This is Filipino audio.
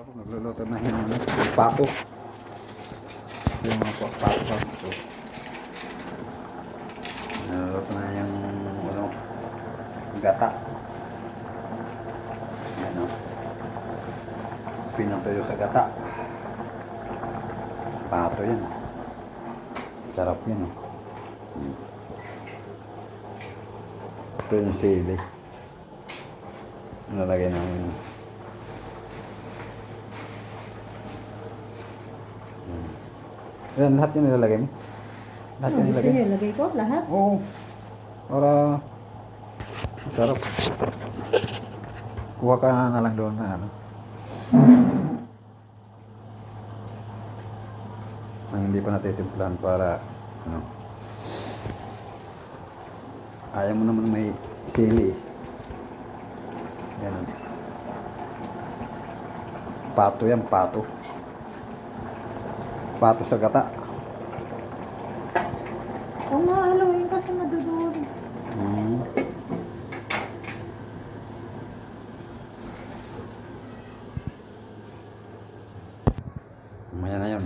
Ako nagluluto na yung pato. Yung mga pato. So, nagluluto na yung ano, gata. Yan o. Pinatuyo sa gata. Pato yan. Sarap yan o. Ito yung sili. Nalagay namin. Yan, lahat yung nilalagay mo? Lahat yung nilalagay? Sige, lagay ko lahat. Oo. Para masarap. Kuha ka na lang doon na ano. Ang hindi pa natitimplahan para ano. Ayaw mo naman may sili. Yan. Pato yan, pato. Pato sa gata. Kung mahaluin kasi maduduri. Mamaya na yun.